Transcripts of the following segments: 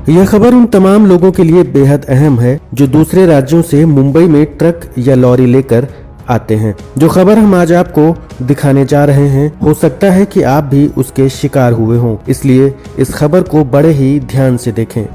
यह खबर उन तमाम लोगों के लिए बेहद अहम है जो दूसरे राज्यों से मुंबई में ट्रक या लॉरी लेकर आते हैं। जो खबर हम आज आपको दिखाने जा रहे हैं, हो सकता है कि आप भी उसके शिकार हुए हों, इसलिए इस खबर को बड़े ही ध्यान से देखें।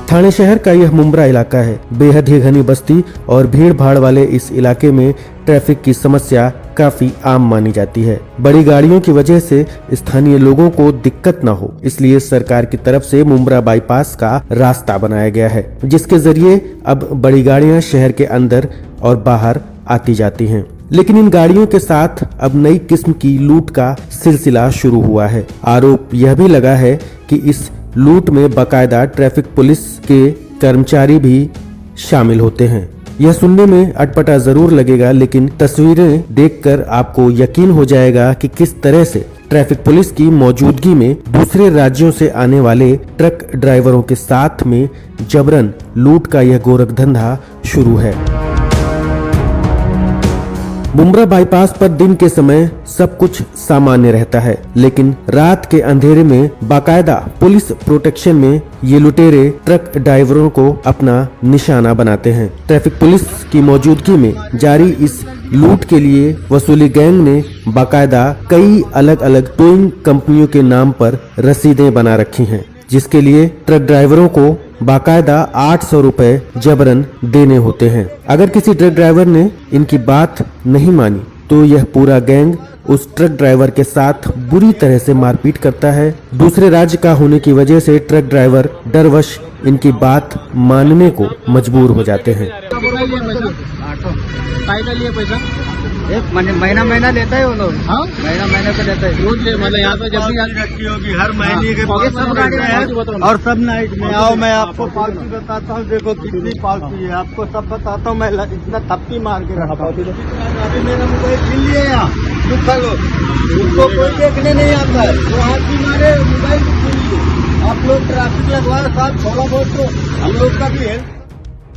ठाणे शहर का यह मुंब्रा इलाका है। बेहद ही घनी बस्ती और भीड़ भाड़ वाले इस इलाके में ट्रैफिक की समस्या काफी आम मानी जाती है। बड़ी गाड़ियों की वजह से स्थानीय लोगों को दिक्कत न हो, इसलिए सरकार की तरफ से मुंब्रा बाईपास का रास्ता बनाया गया है, जिसके जरिए अब बड़ी गाड़ियां शहर के अंदर और बाहर आती जाती हैं। लेकिन इन गाड़ियों के साथ अब नई किस्म की लूट का सिलसिला शुरू हुआ है। आरोप यह भी लगा है कि इस लूट में बाकायदा ट्रैफिक पुलिस के कर्मचारी भी शामिल होते हैं। यह सुनने में अटपटा जरूर लगेगा, लेकिन तस्वीरें देखकर आपको यकीन हो जाएगा कि किस तरह से ट्रैफिक पुलिस की मौजूदगी में दूसरे राज्यों से आने वाले ट्रक ड्राइवरों के साथ में जबरन लूट का यह गोरखधंधा शुरू है। मुंब्रा बाईपास पर दिन के समय सब कुछ सामान्य रहता है, लेकिन रात के अंधेरे में बाकायदा पुलिस प्रोटेक्शन में ये लुटेरे ट्रक ड्राइवरों को अपना निशाना बनाते हैं। ट्रैफिक पुलिस की मौजूदगी में जारी इस लूट के लिए वसूली गैंग ने बाकायदा कई अलग अलग टोइंग कंपनियों के नाम पर रसीदें बना रखी हैं, जिसके लिए ट्रक ड्राइवरों को बाकायदा 800 रुपए जबरन देने होते हैं। अगर किसी ट्रक ड्राइवर ने इनकी बात नहीं मानी तो यह पूरा गैंग उस ट्रक ड्राइवर के साथ बुरी तरह से मारपीट करता है। दूसरे राज्य का होने की वजह से ट्रक ड्राइवर डरवश इनकी बात मानने को मजबूर हो जाते हैं। एक महीना लेता है वो लोग। हाँ, महीना तो लेता है रोज। मतलब यहाँ पे जब भी रखी होगी हर महीने के सब गाड़ी में और सब नाइट में आओ। मैं आपको पालतू बताता हूँ, देखो कितनी पालतू है, आपको सब बताता हूँ। मैं इतना थप्पी मार के रखा हूँ। अभी मेरा मोबाइल छीन लिया यहाँ दुखा लोग, उसको कोई देखने नहीं आता है, वो हाथ भी मारे मोबाइल छीन लिए। आप लोग ट्रैफिक लगवा साथ थोड़ा बहुत तो हम लोग का भी है।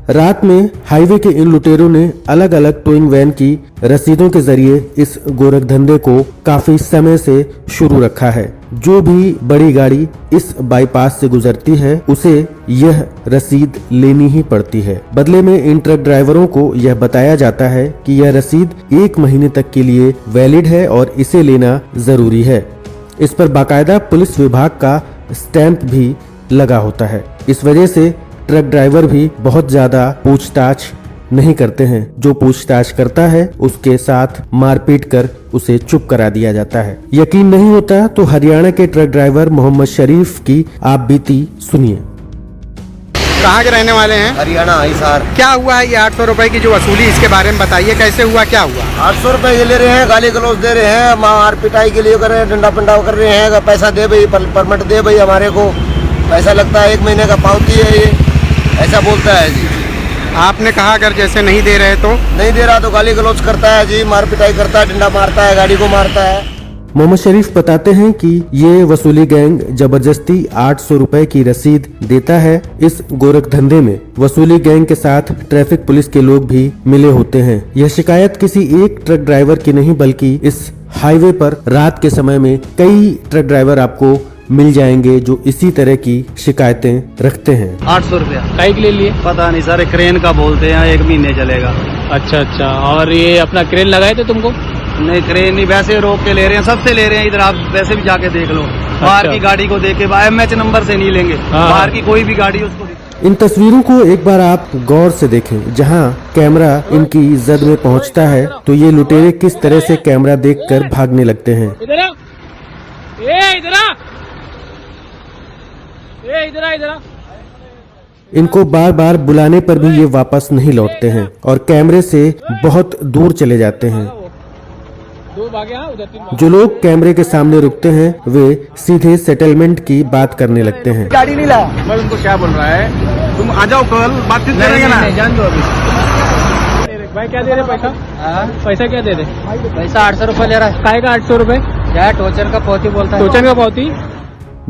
रात में हाईवे के इन लुटेरों ने अलग अलग टोइंग वैन की रसीदों के जरिए इस गोरख धंधे को काफी समय से शुरू रखा है। जो भी बड़ी गाड़ी इस बाईपास से गुजरती है उसे यह रसीद लेनी ही पड़ती है। बदले में इन ट्रक ड्राइवरों को यह बताया जाता है कि यह रसीद 1 महीने तक के लिए वैलिड है और इसे लेना जरूरी है। इस पर बाकायदा पुलिस विभाग का स्टैंप भी लगा होता है। इस वजह से ट्रक ड्राइवर भी बहुत ज्यादा पूछताछ नहीं करते हैं। जो पूछताछ करता है उसके साथ मारपीट कर उसे चुप करा दिया जाता है। यकीन नहीं होता तो हरियाणा के ट्रक ड्राइवर मोहम्मद शरीफ की आप बीती सुनिए। कहाँ के रहने वाले हैं? हरियाणा हिसार। क्या हुआ है ये 800 रुपए की जो वसूली, इसके बारे में बताइए, कैसे हुआ, क्या हुआ? 800 रुपए ले रहे हैं, गाली गलौज दे रहे हैं, मार पिटाई के लिए कर रहे हैं, डंडा पंडा कर रहे हैं। पैसा दे भाई, परमिट दे भाई, हमारे को पैसा लगता है, 1 महीने का पावती है ये, ऐसा बोलता है जी। आपने कहा अगर जैसे नहीं दे रहे तो? नहीं दे रहा तो गाली गलौज करता है जी, मार पिटाई करता है, डंडा मारता है, गाड़ी को मारता है। मोहम्मद शरीफ बताते हैं कि ये वसूली गैंग जबरदस्ती 800 रुपए की रसीद देता है। इस गोरख धंधे में वसूली गैंग के साथ ट्रैफिक पुलिस के लोग भी मिले होते हैं। यह शिकायत किसी एक ट्रक ड्राइवर की नहीं, बल्कि इस हाईवे पर रात के समय में कई ट्रक ड्राइवर आपको मिल जाएंगे जो इसी तरह की शिकायतें रखते हैं। 800 रुपया कई के लिए पता नहीं सर, क्रेन का बोलते हैं, 1 महीने चलेगा। अच्छा, और ये अपना क्रेन लगाए थे तुमको? नहीं, क्रेन नहीं, वैसे रोक के ले रहे हैं, सबसे ले रहे हैं। इधर आप वैसे भी जाके देख लो, बाहर की गाड़ी को देख के MH नंबर से नहीं लेंगे, बाहर की कोई भी गाड़ी उसको। इन तस्वीरों को एक बार आप गौर से देखें। जहां कैमरा इनकी जद में पहुंचता है तो ये लुटेरे किस तरह से कैमरा देखकर भागने लगते हैं। इधर इनको बार बार बुलाने पर भी ये वापस नहीं लौटते हैं और कैमरे से बहुत दूर चले जाते हैं। जो लोग कैमरे के सामने रुकते हैं वे सीधे सेटलमेंट की बात करने लगते हैं। गाड़ी नहीं ला, मैं उनको क्या बोल रहा है, तुम आ जाओ, कल बातचीत करेंगे ना। जान दो अभी। भाई क्या दे रहे पैसा? पैसा क्या दे रहे? पैसा 800 रुपए ले रहा है। काय का 800 रुपए? क्या टोचन का पौती बोलता है? टोचन का पौती।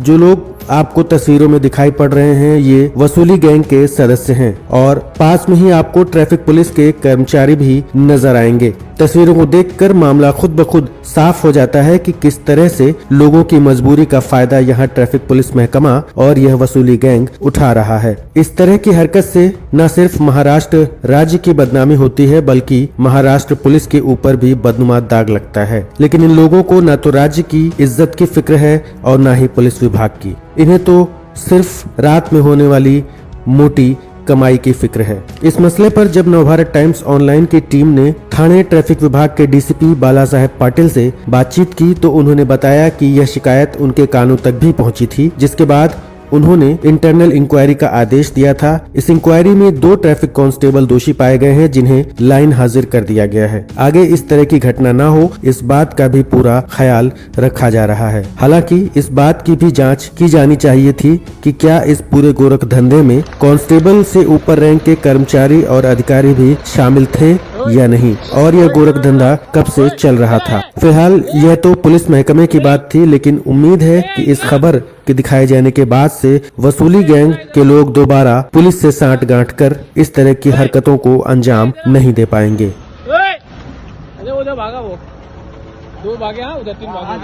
जो लोग आपको तस्वीरों में दिखाई पड़ रहे हैं ये वसूली गैंग के सदस्य हैं और पास में ही आपको ट्रैफिक पुलिस के कर्मचारी भी नजर आएंगे। तस्वीरों को देखकर मामला खुद ब खुद साफ हो जाता है कि किस तरह से लोगों की मजबूरी का फायदा यहाँ ट्रैफिक पुलिस महकमा और यह वसूली गैंग उठा रहा है। इस तरह की हरकत से न सिर्फ महाराष्ट्र राज्य की बदनामी होती है बल्कि महाराष्ट्र पुलिस के ऊपर भी बदनुमा दाग लगता है। लेकिन इन लोगों को न तो राज्य की इज्जत की फिक्र है और न ही पुलिस विभाग की। इन्हें तो सिर्फ रात में होने वाली मोटी कमाई की फिक्र है। इस मसले पर जब नवभारत टाइम्स ऑनलाइन की टीम ने थाने ट्रैफिक विभाग के डीसीपी बाला साहेब पाटिल से बातचीत की तो उन्होंने बताया कि यह शिकायत उनके कानों तक भी पहुंची थी, जिसके बाद उन्होंने इंटरनल इंक्वायरी का आदेश दिया था। इस इंक्वायरी में 2 ट्रैफिक कांस्टेबल दोषी पाए गए हैं जिन्हें लाइन हाजिर कर दिया गया है। आगे इस तरह की घटना न हो इस बात का भी पूरा ख्याल रखा जा रहा है। हालांकि इस बात की भी जांच की जानी चाहिए थी कि क्या इस पूरे गोरख धंधे में कांस्टेबल से ऊपर रैंक के कर्मचारी और अधिकारी भी शामिल थे या नहीं और यह गोरख धंधा कब से चल रहा था। फिलहाल यह तो पुलिस महकमे की बात थी, लेकिन उम्मीद है कि इस खबर के दिखाए जाने के बाद से वसूली गैंग के लोग दोबारा पुलिस से सांठ-गांठ कर इस तरह की हरकतों को अंजाम नहीं दे पाएंगे। उधर भागा वो 2 भागे, उधर 3 भागे।